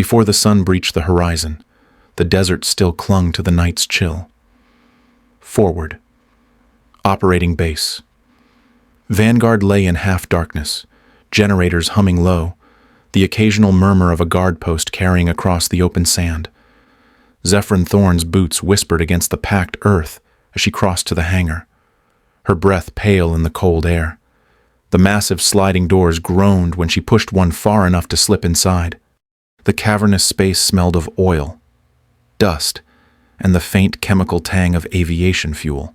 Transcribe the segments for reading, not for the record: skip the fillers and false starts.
Before the sun breached the horizon, the desert still clung to the night's chill. Forward. Operating base. Vanguard lay in half-darkness, generators humming low, the occasional murmur of a guard post carrying across the open sand. Zephyrin Thorne's boots whispered against the packed earth as she crossed to the hangar, her breath pale in the cold air. The massive sliding doors groaned when she pushed one far enough to slip inside. The cavernous space smelled of oil, dust, and the faint chemical tang of aviation fuel.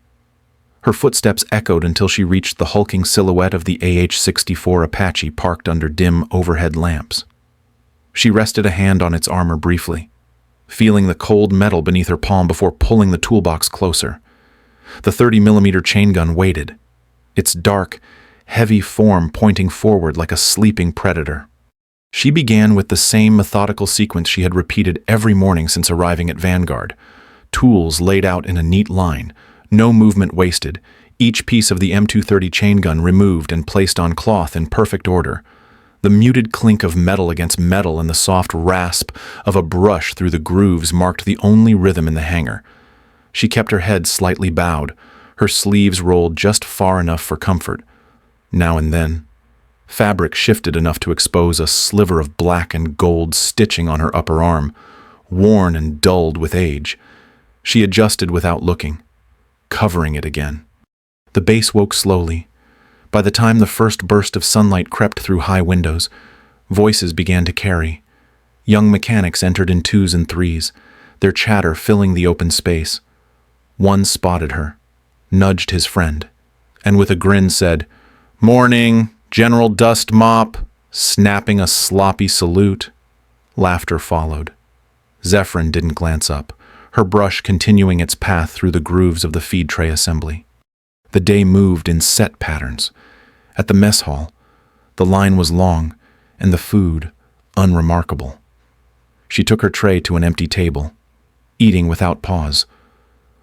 Her footsteps echoed until she reached the hulking silhouette of the AH-64 Apache parked under dim overhead lamps. She rested a hand on its armor briefly, feeling the cold metal beneath her palm before pulling the toolbox closer. The 30mm chain gun waited, its dark, heavy form pointing forward like a sleeping predator. She began with the same methodical sequence she had repeated every morning since arriving at Vanguard. Tools laid out in a neat line, no movement wasted, each piece of the M230 chain gun removed and placed on cloth in perfect order. The muted clink of metal against metal and the soft rasp of a brush through the grooves marked the only rhythm in the hangar. She kept her head slightly bowed, her sleeves rolled just far enough for comfort. Now and then, fabric shifted enough to expose a sliver of black and gold stitching on her upper arm, worn and dulled with age. She adjusted without looking, covering it again. The base woke slowly. By the time the first burst of sunlight crept through high windows, voices began to carry. Young mechanics entered in 2s and 3s, their chatter filling the open space. One spotted her, nudged his friend, and with a grin said, "Morning, General Dust Mop," snapping a sloppy salute. Laughter followed. Zephyrin didn't glance up, her brush continuing its path through the grooves of the feed tray assembly. The day moved in set patterns. At the mess hall, the line was long and the food unremarkable. She took her tray to an empty table, eating without pause.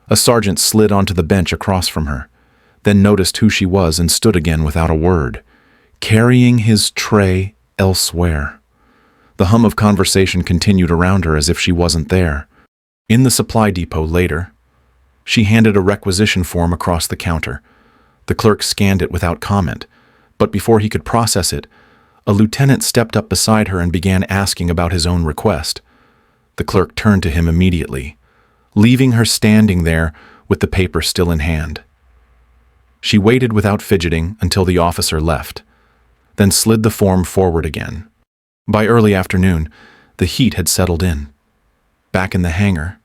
A sergeant slid onto the bench across from her, then noticed who she was and stood again without a word, carrying his tray elsewhere. The hum of conversation continued around her as if she wasn't there. In the supply depot later, she handed a requisition form across the counter. The clerk scanned it without comment, but before he could process it, a lieutenant stepped up beside her and began asking about his own request. The clerk turned to him immediately, leaving her standing there with the paper still in hand. She waited without fidgeting until the officer left, then slid the form forward again. By early afternoon, the heat had settled in. Back in the hangar,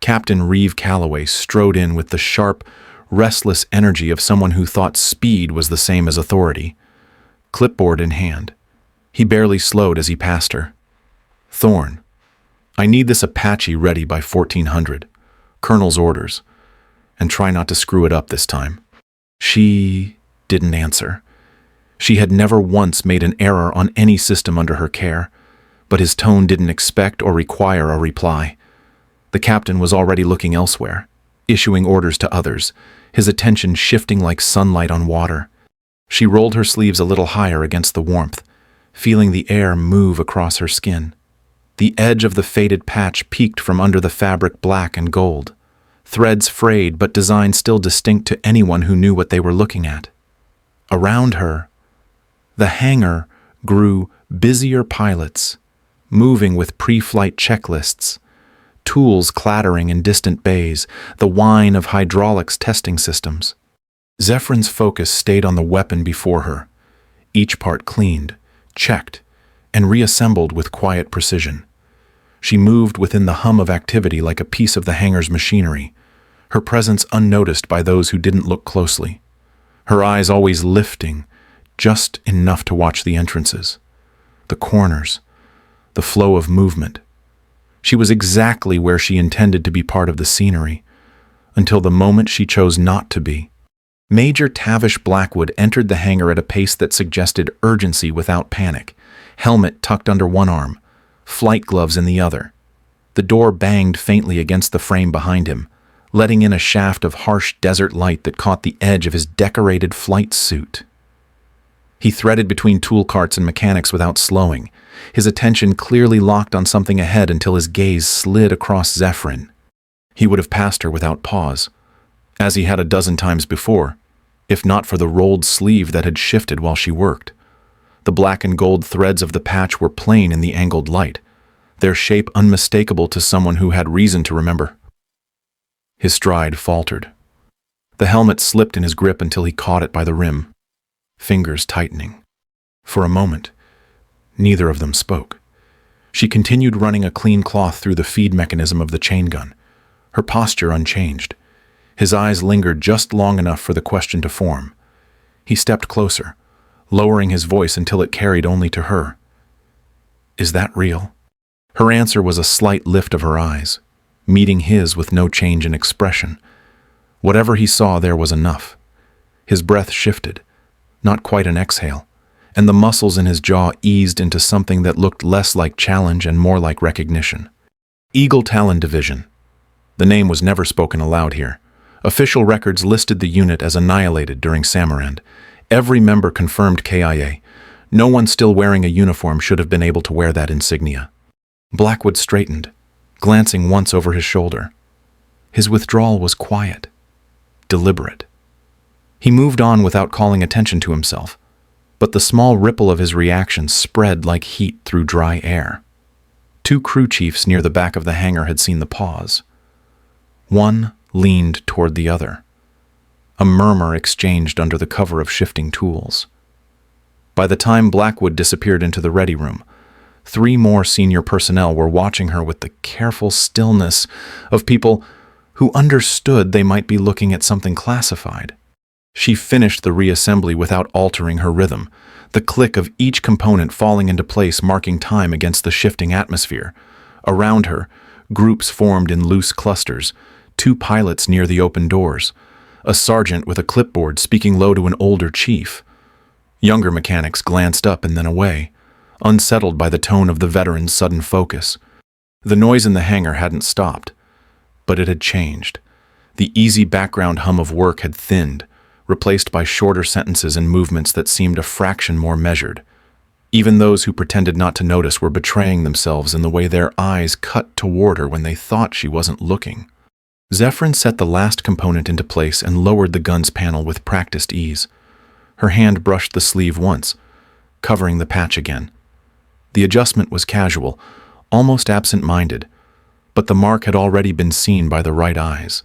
Captain Reeve Calloway strode in with the sharp, restless energy of someone who thought speed was the same as authority. Clipboard in hand, he barely slowed as he passed her. "Thorne, I need this Apache ready by 1400. Colonel's orders. And try not to screw it up this time." She didn't answer. She had never once made an error on any system under her care, but his tone didn't expect or require a reply. The captain was already looking elsewhere, issuing orders to others, his attention shifting like sunlight on water. She rolled her sleeves a little higher against the warmth, feeling the air move across her skin. The edge of the faded patch peeked from under the fabric black and gold, threads frayed but design still distinct to anyone who knew what they were looking at. Around her, the hangar grew busier pilots, moving with pre-flight checklists, tools clattering in distant bays, the whine of hydraulics testing systems. Zephyrin's focus stayed on the weapon before her, each part cleaned, checked, and reassembled with quiet precision. She moved within the hum of activity like a piece of the hangar's machinery, her presence unnoticed by those who didn't look closely, her eyes always lifting, just enough to watch the entrances, the corners, the flow of movement. She was exactly where she intended to be part of the scenery, until the moment she chose not to be. Major Tavish Blackwood entered the hangar at a pace that suggested urgency without panic, helmet tucked under one arm, flight gloves in the other. The door banged faintly against the frame behind him, letting in a shaft of harsh desert light that caught the edge of his decorated flight suit. He threaded between tool carts and mechanics without slowing, his attention clearly locked on something ahead until his gaze slid across Zephyrin. He would have passed her without pause, as he had a dozen times before, if not for the rolled sleeve that had shifted while she worked. The black and gold threads of the patch were plain in the angled light, their shape unmistakable to someone who had reason to remember. His stride faltered. The helmet slipped in his grip until he caught it by the rim, fingers tightening. For a moment, neither of them spoke. She continued running a clean cloth through the feed mechanism of the chain gun, her posture unchanged. His eyes lingered just long enough for the question to form. He stepped closer, lowering his voice until it carried only to her. "Is that real?" Her answer was a slight lift of her eyes, meeting his with no change in expression. Whatever he saw there was enough. His breath shifted, not quite an exhale, and the muscles in his jaw eased into something that looked less like challenge and more like recognition. Eagle Talon Division. The name was never spoken aloud here. Official records listed the unit as annihilated during Samarand. Every member confirmed KIA. No one still wearing a uniform should have been able to wear that insignia. Blackwood straightened, glancing once over his shoulder. His withdrawal was quiet, deliberate. He moved on without calling attention to himself, but the small ripple of his reaction spread like heat through dry air. Two crew chiefs near the back of the hangar had seen the pause. One leaned toward the other. A murmur exchanged under the cover of shifting tools. By the time Blackwood disappeared into the ready room, 3 more senior personnel were watching her with the careful stillness of people who understood they might be looking at something classified. She finished the reassembly without altering her rhythm, the click of each component falling into place marking time against the shifting atmosphere. Around her, groups formed in loose clusters, 2 pilots near the open doors, a sergeant with a clipboard speaking low to an older chief. Younger mechanics glanced up and then away, unsettled by the tone of the veteran's sudden focus. The noise in the hangar hadn't stopped, but it had changed. The easy background hum of work had thinned, replaced by shorter sentences and movements that seemed a fraction more measured. Even those who pretended not to notice were betraying themselves in the way their eyes cut toward her when they thought she wasn't looking. Zephyrin set the last component into place and lowered the gun's panel with practiced ease. Her hand brushed the sleeve once, covering the patch again. The adjustment was casual, almost absent-minded, but the mark had already been seen by the right eyes,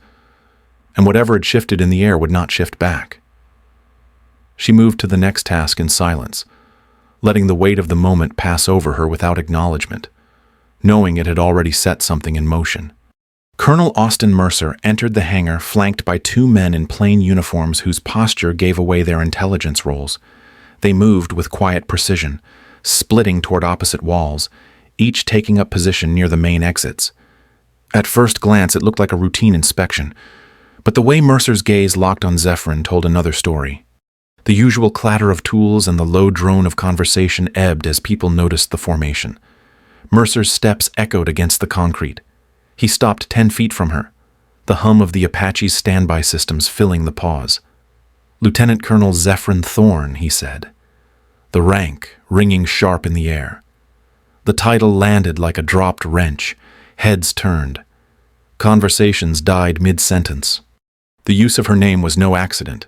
and whatever had shifted in the air would not shift back. She moved to the next task in silence, letting the weight of the moment pass over her without acknowledgement, knowing it had already set something in motion. Colonel Austin Mercer entered the hangar flanked by 2 men in plain uniforms whose posture gave away their intelligence roles. They moved with quiet precision, splitting toward opposite walls, each taking up position near the main exits. At first glance, it looked like a routine inspection, but the way Mercer's gaze locked on Zephyrin told another story. The usual clatter of tools and the low drone of conversation ebbed as people noticed the formation. Mercer's steps echoed against the concrete. He stopped 10 feet from her, the hum of the Apache's standby systems filling the pause. "Lieutenant Colonel Zephyrin Thorne," he said, the rank ringing sharp in the air. The title landed like a dropped wrench, heads turned. Conversations died mid-sentence. The use of her name was no accident.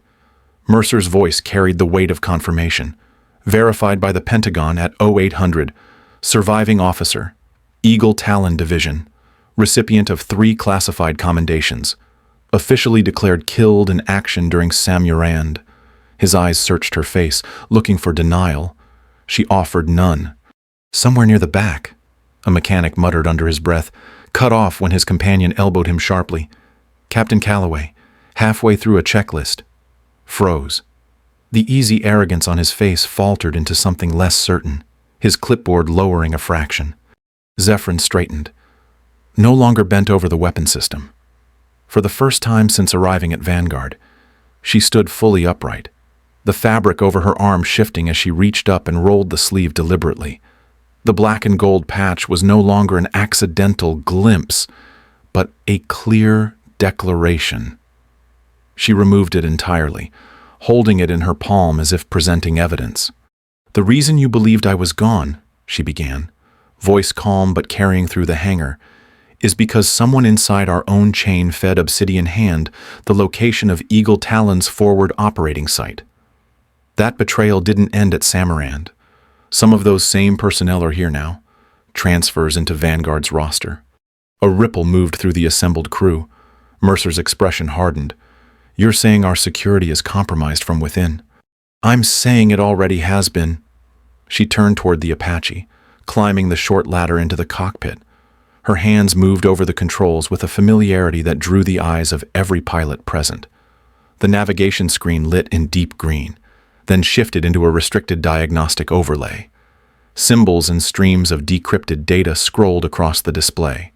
Mercer's voice carried the weight of confirmation, verified by the Pentagon at 0800, surviving officer, Eagle Talon Division, recipient of 3 classified commendations, officially declared killed in action during Samarand. His eyes searched her face, looking for denial. She offered none. "Somewhere near the back," a mechanic muttered under his breath, cut off when his companion elbowed him sharply. Captain Calloway, halfway through a checklist, froze. The easy arrogance on his face faltered into something less certain, his clipboard lowering a fraction. Zephyrin straightened, no longer bent over the weapon system. For the first time since arriving at Vanguard, she stood fully upright, the fabric over her arm shifting as she reached up and rolled the sleeve deliberately. The black and gold patch was no longer an accidental glimpse, but a clear declaration. She removed it entirely, holding it in her palm as if presenting evidence. "The reason you believed I was gone," she began, voice calm but carrying through the hangar, "is because someone inside our own chain fed Obsidian Hand the location of Eagle Talon's forward operating site. That betrayal didn't end at Samarand. Some of those same personnel are here now, transfers into Vanguard's roster." A ripple moved through the assembled crew. Mercer's expression hardened. "You're saying our security is compromised from within?" "I'm saying it already has been." She turned toward the Apache, climbing the short ladder into the cockpit. Her hands moved over the controls with a familiarity that drew the eyes of every pilot present. The navigation screen lit in deep green, then shifted into a restricted diagnostic overlay. Symbols and streams of decrypted data scrolled across the display.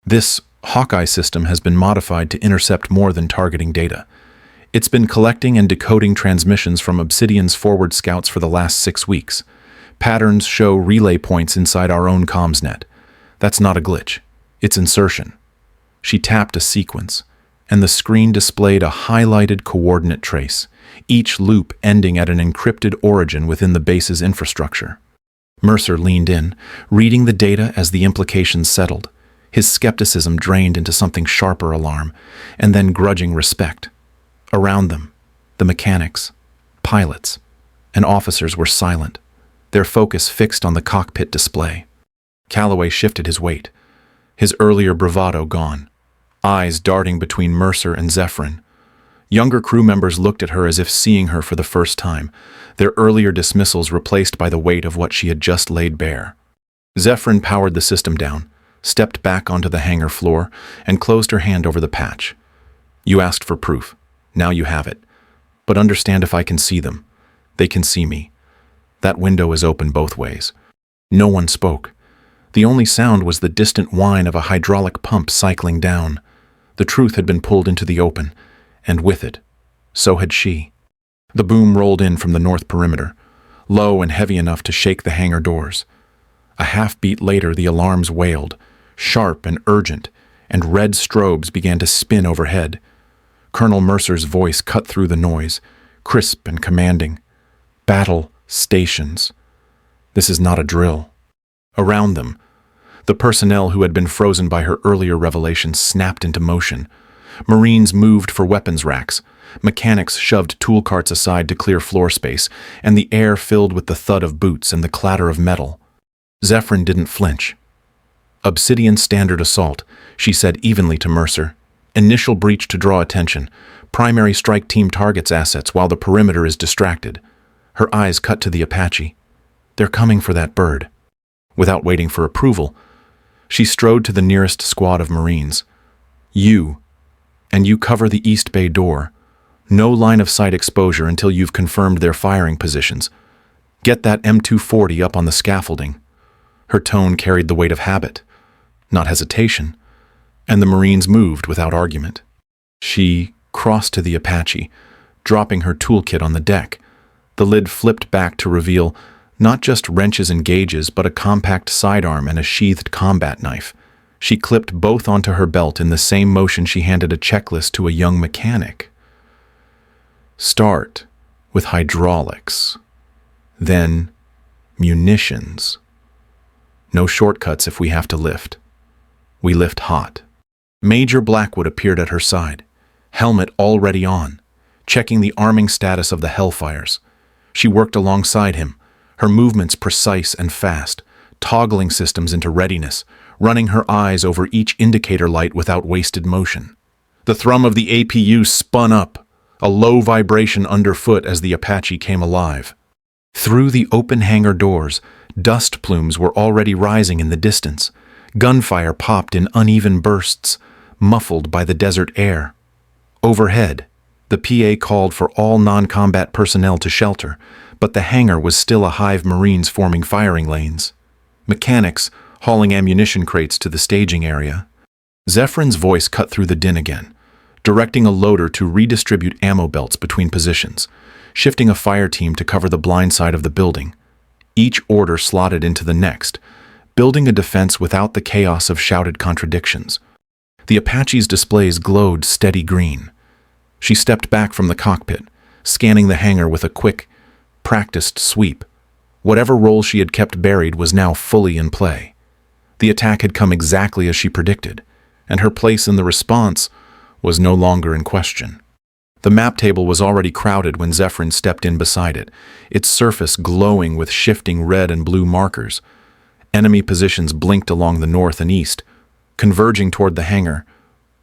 "This Hawkeye system has been modified to intercept more than targeting data. It's been collecting and decoding transmissions from Obsidian's forward scouts for the last 6 weeks. Patterns show relay points inside our own comms net. That's not a glitch. It's insertion." She tapped a sequence, and the screen displayed a highlighted coordinate trace, each loop ending at an encrypted origin within the base's infrastructure. Mercer leaned in, reading the data as the implications settled. His skepticism drained into something sharper alarm, and then grudging respect. Around them, the mechanics, pilots, and officers were silent, their focus fixed on the cockpit display. Calloway shifted his weight, his earlier bravado gone, eyes darting between Mercer and Zephyrin. Younger crew members looked at her as if seeing her for the first time, their earlier dismissals replaced by the weight of what she had just laid bare. Zephyrin powered the system down, stepped back onto the hangar floor, and closed her hand over the patch. "You asked for proof. Now you have it. But understand, if I can see them, they can see me. That window is open both ways." No one spoke. The only sound was the distant whine of a hydraulic pump cycling down. The truth had been pulled into the open, and with it, so had she. The boom rolled in from the north perimeter, low and heavy enough to shake the hangar doors. A half-beat later, the alarms wailed, sharp and urgent, and red strobes began to spin overhead. Colonel Mercer's voice cut through the noise, crisp and commanding. "Battle stations. This is not a drill." Around them, the personnel who had been frozen by her earlier revelations snapped into motion. Marines moved for weapons racks. Mechanics shoved tool carts aside to clear floor space, and the air filled with the thud of boots and the clatter of metal. Zephyrin didn't flinch. "Obsidian standard assault," she said evenly to Mercer. "Initial breach to draw attention. Primary strike team targets assets while the perimeter is distracted." Her eyes cut to the Apache. "They're coming for that bird." Without waiting for approval, she strode to the nearest squad of Marines. "You, and you cover the East Bay door. No line-of-sight exposure until you've confirmed their firing positions. Get that M240 up on the scaffolding." Her tone carried the weight of habit, not hesitation, and the Marines moved without argument. She crossed to the Apache, dropping her toolkit on the deck. The lid flipped back to reveal not just wrenches and gauges, but a compact sidearm and a sheathed combat knife. She clipped both onto her belt in the same motion she handed a checklist to a young mechanic. "Start with hydraulics, then munitions. No shortcuts if we have to lift. We lift hot." Major Blackwood appeared at her side, helmet already on, checking the arming status of the Hellfires. She worked alongside him, her movements precise and fast, toggling systems into readiness, running her eyes over each indicator light without wasted motion. The thrum of the APU spun up, a low vibration underfoot as the Apache came alive. Through the open hangar doors, dust plumes were already rising in the distance. Gunfire popped in uneven bursts, muffled by the desert air. Overhead, the PA called for all non-combat personnel to shelter, but the hangar was still a hive Marines forming firing lanes. Mechanics hauling ammunition crates to the staging area. Zephyrin's voice cut through the din again, directing a loader to redistribute ammo belts between positions, shifting a fire team to cover the blind side of the building. Each order slotted into the next, building a defense without the chaos of shouted contradictions. The Apache's displays glowed steady green. She stepped back from the cockpit, scanning the hangar with a quick, practiced sweep. Whatever role she had kept buried was now fully in play. The attack had come exactly as she predicted, and her place in the response was no longer in question. The map table was already crowded when Zephyrin stepped in beside it, its surface glowing with shifting red and blue markers. Enemy positions blinked along the north and east, converging toward the hangar.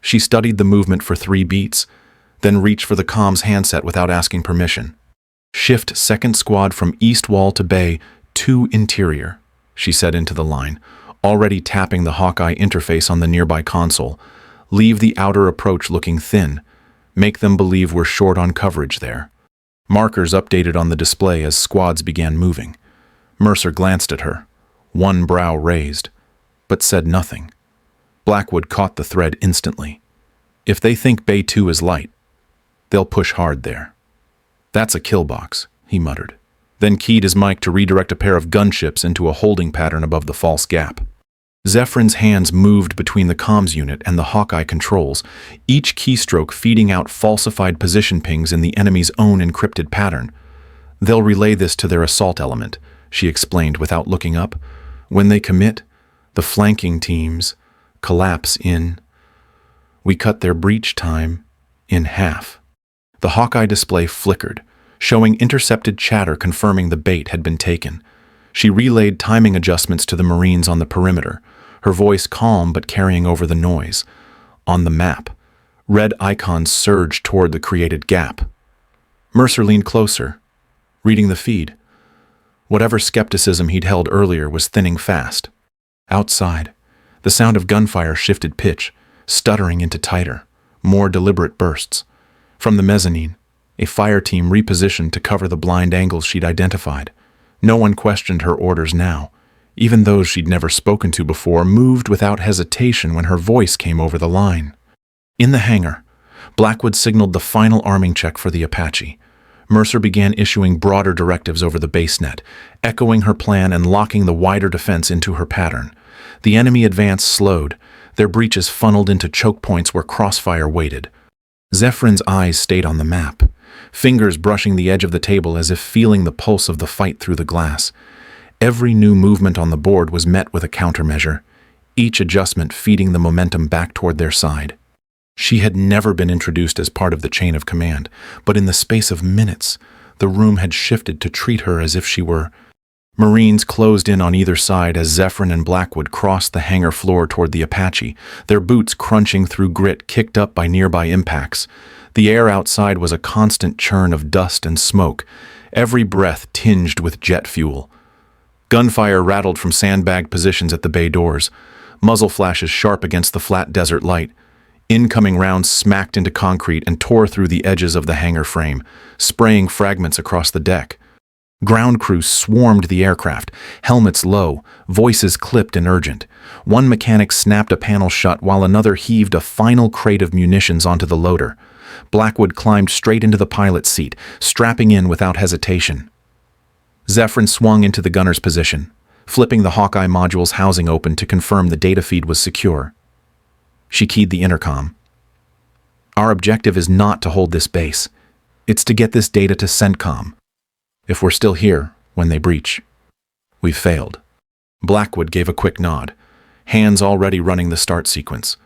She studied the movement for 3 beats, then reached for the comms handset without asking permission. "Shift second squad from east wall to bay to interior," she said into the line, already tapping the Hawkeye interface on the nearby console. "Leave the outer approach looking thin. Make them believe we're short on coverage there." Markers updated on the display as squads began moving. Mercer glanced at her, one brow raised, but said nothing. Blackwood caught the thread instantly. If they think Bay 2 is light, they'll push hard there. "That's a kill box," he muttered, then keyed his mic to redirect a pair of gunships into a holding pattern above the false gap. Zephyryn's hands moved between the comms unit and the Hawkeye controls, each keystroke feeding out falsified position pings in the enemy's own encrypted pattern. "They'll relay this to their assault element," she explained without looking up. "When they commit, the flanking teams collapse in. We cut their breach time in half." The Hawkeye display flickered, showing intercepted chatter confirming the bait had been taken. She relayed timing adjustments to the Marines on the perimeter, her voice calm but carrying over the noise. On the map, red icons surged toward the created gap. Mercer leaned closer, reading the feed. Whatever skepticism he'd held earlier was thinning fast. Outside, the sound of gunfire shifted pitch, stuttering into tighter, more deliberate bursts. From the mezzanine, a fire team repositioned to cover the blind angles she'd identified. No one questioned her orders now. Even those she'd never spoken to before moved without hesitation when her voice came over the line. In the hangar, Blackwood signaled the final arming check for the Apache. Mercer began issuing broader directives over the base net, echoing her plan and locking the wider defense into her pattern. The enemy advance slowed, their breaches funneled into choke points where crossfire waited. Zephyryn's eyes stayed on the map, fingers brushing the edge of the table as if feeling the pulse of the fight through the glass. Every new movement on the board was met with a countermeasure, each adjustment feeding the momentum back toward their side. She had never been introduced as part of the chain of command, but in the space of minutes, the room had shifted to treat her as if she were. Marines closed in on either side as Zephyrin and Blackwood crossed the hangar floor toward the Apache, their boots crunching through grit kicked up by nearby impacts. The air outside was a constant churn of dust and smoke, every breath tinged with jet fuel. Gunfire rattled from sandbagged positions at the bay doors, muzzle flashes sharp against the flat desert light. Incoming rounds smacked into concrete and tore through the edges of the hangar frame, spraying fragments across the deck. Ground crews swarmed the aircraft, helmets low, voices clipped and urgent. One mechanic snapped a panel shut while another heaved a final crate of munitions onto the loader. Blackwood climbed straight into the pilot's seat, strapping in without hesitation. Zephyrin swung into the gunner's position, flipping the Hawkeye module's housing open to confirm the data feed was secure. She keyed the intercom. "Our objective is not to hold this base. It's to get this data to CENTCOM. If we're still here when they breach, we've failed." Blackwood gave a quick nod, hands already running the start sequence.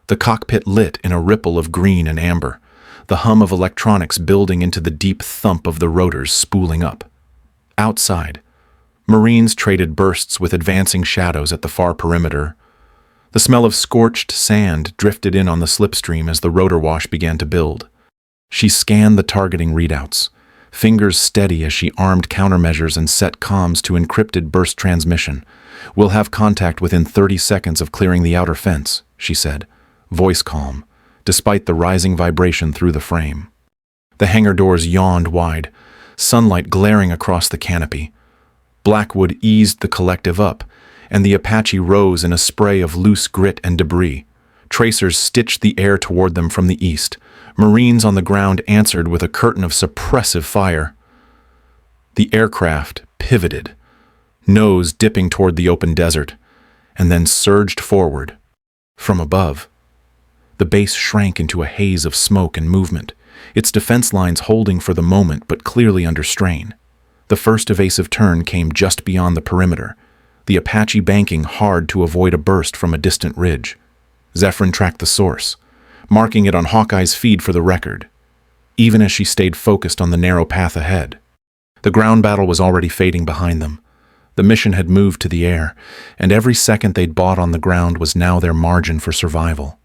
The cockpit lit in a ripple of green and amber, the hum of electronics building into the deep thump of the rotors spooling up. Outside, Marines traded bursts with advancing shadows at the far perimeter. The smell of scorched sand drifted in on the slipstream as the rotor wash began to build. She scanned the targeting readouts, fingers steady as she armed countermeasures and set comms to encrypted burst transmission. "We'll have contact within 30 seconds of clearing the outer fence," she said, voice calm, despite the rising vibration through the frame. The hangar doors yawned wide, sunlight glaring across the canopy. Blackwood eased the collective up, and the Apache rose in a spray of loose grit and debris. Tracers stitched the air toward them from the east. Marines on the ground answered with a curtain of suppressive fire. The aircraft pivoted, nose dipping toward the open desert, and then surged forward. From above, the base shrank into a haze of smoke and movement, its defense lines holding for the moment but clearly under strain. The first evasive turn came just beyond the perimeter, the Apache banking hard to avoid a burst from a distant ridge. Zephyrin tracked the source, marking it on Hawkeye's feed for the record, even as she stayed focused on the narrow path ahead. The ground battle was already fading behind them. The mission had moved to the air, and every second they'd bought on the ground was now their margin for survival.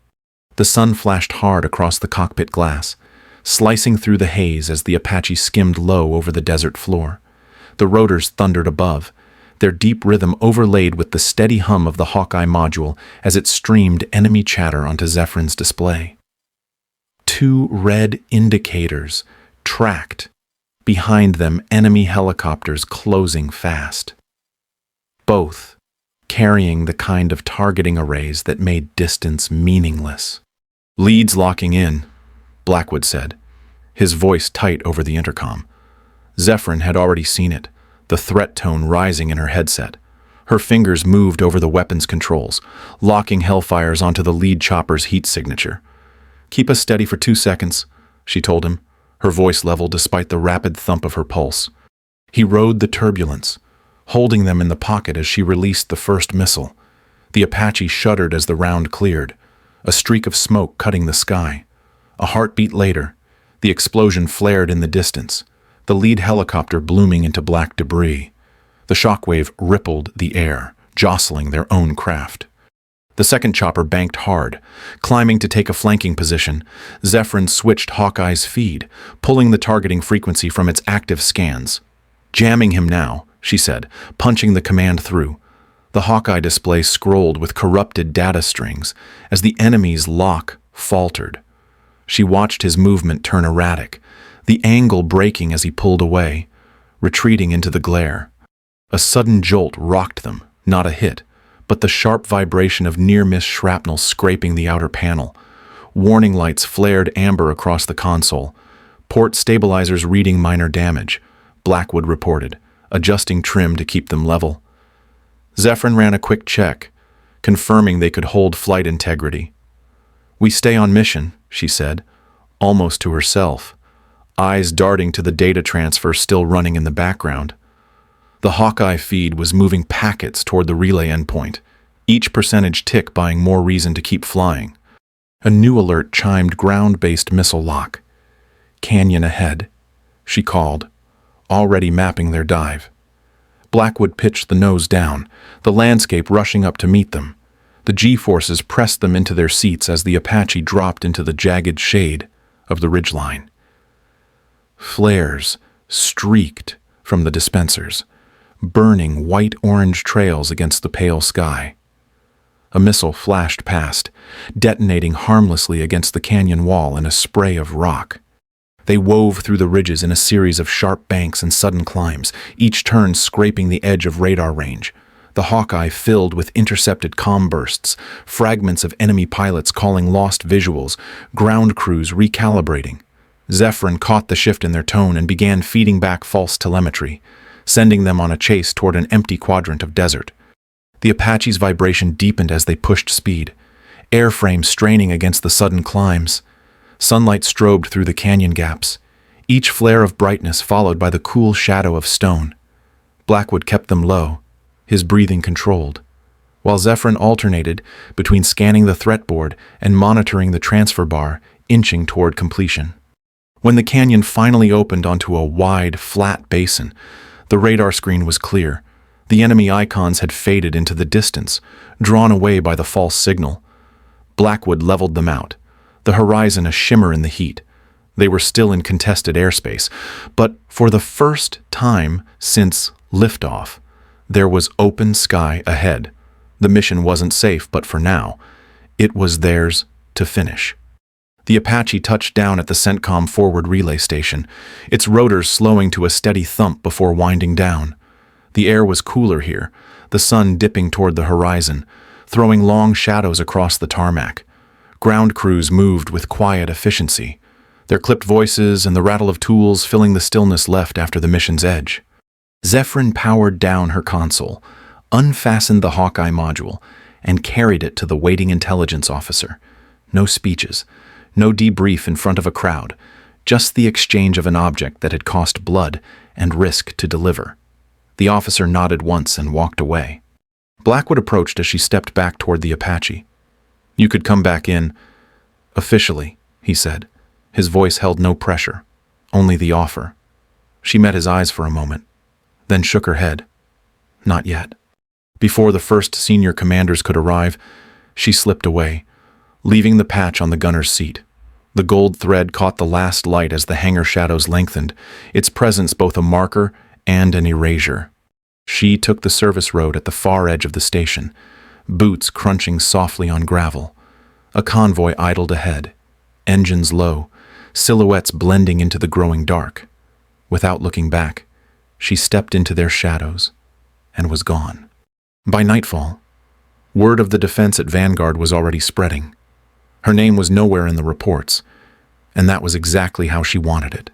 The sun flashed hard across the cockpit glass, slicing through the haze as the Apache skimmed low over the desert floor. The rotors thundered above, their deep rhythm overlaid with the steady hum of the Hawkeye module as it streamed enemy chatter onto Zephyrин's display. 2 red indicators tracked, behind them enemy helicopters closing fast, both carrying the kind of targeting arrays that made distance meaningless. "Leads locking in," Blackwood said, his voice tight over the intercom. Zephyrin had already seen it, the threat tone rising in her headset. Her fingers moved over the weapons controls, locking Hellfires onto the lead chopper's heat signature. "Keep us steady for 2 seconds," she told him, her voice level despite the rapid thump of her pulse. He rode the turbulence, holding them in the pocket as she released the first missile. The Apache shuddered as the round cleared, a streak of smoke cutting the sky. A heartbeat later, the explosion flared in the distance, the lead helicopter blooming into black debris. The shockwave rippled the air, jostling their own craft. The second chopper banked hard, climbing to take a flanking position. Zephyrin switched Hawkeye's feed, pulling the targeting frequency from its active scans. "Jamming him now," she said, punching the command through. The Hawkeye display scrolled with corrupted data strings as the enemy's lock faltered. She watched his movement turn erratic, the angle breaking as he pulled away, retreating into the glare. A sudden jolt rocked them, not a hit, but the sharp vibration of near-miss shrapnel scraping the outer panel. Warning lights flared amber across the console. Port stabilizers reading minor damage, Blackwood reported, adjusting trim to keep them level. Zephyrin ran a quick check, confirming they could hold flight integrity. "We stay on mission," she said, almost to herself, eyes darting to the data transfer still running in the background. The Hawkeye feed was moving packets toward the relay endpoint, each percentage tick buying more reason to keep flying. A new alert chimed ground-based missile lock. "Canyon ahead," she called, already mapping their dive. Blackwood pitched the nose down, the landscape rushing up to meet them. The G-forces pressed them into their seats as the Apache dropped into the jagged shade of the ridgeline. Flares streaked from the dispensers, burning white-orange trails against the pale sky. A missile flashed past, detonating harmlessly against the canyon wall in a spray of rock. They wove through the ridges in a series of sharp banks and sudden climbs, each turn scraping the edge of radar range. The Hawkeye filled with intercepted comm bursts, fragments of enemy pilots calling lost visuals, ground crews recalibrating. Zephyrin caught the shift in their tone and began feeding back false telemetry, sending them on a chase toward an empty quadrant of desert. The Apache's vibration deepened as they pushed speed, airframe straining against the sudden climbs. Sunlight strobed through the canyon gaps, each flare of brightness followed by the cool shadow of stone. Blackwood kept them low, his breathing controlled, while Zephyrin alternated between scanning the threat board and monitoring the transfer bar, inching toward completion. When the canyon finally opened onto a wide, flat basin, the radar screen was clear. The enemy icons had faded into the distance, drawn away by the false signal. Blackwood leveled them out, the horizon a shimmer in the heat. They were still in contested airspace, but for the first time since liftoff, there was open sky ahead. The mission wasn't safe, but for now, it was theirs to finish. The Apache touched down at the CENTCOM forward relay station, its rotors slowing to a steady thump before winding down. The air was cooler here, the sun dipping toward the horizon, throwing long shadows across the tarmac. Ground crews moved with quiet efficiency, their clipped voices and the rattle of tools filling the stillness left after the mission's edge. Zephyrin powered down her console, unfastened the Hawkeye module, and carried it to the waiting intelligence officer. No speeches, no debrief in front of a crowd, just the exchange of an object that had cost blood and risk to deliver. The officer nodded once and walked away. Blackwood approached as she stepped back toward the Apache. "You could come back in, officially," he said. His voice held no pressure, only the offer. She met his eyes for a moment, then shook her head. Not yet. Before the first senior commanders could arrive, she slipped away, leaving the patch on the gunner's seat. The gold thread caught the last light as the hangar shadows lengthened, its presence both a marker and an erasure. She took the service road at the far edge of the station, boots crunching softly on gravel. A convoy idled ahead, engines low, silhouettes blending into the growing dark. Without looking back, she stepped into their shadows and was gone. By nightfall, word of the defense at Vanguard was already spreading. Her name was nowhere in the reports, and that was exactly how she wanted it.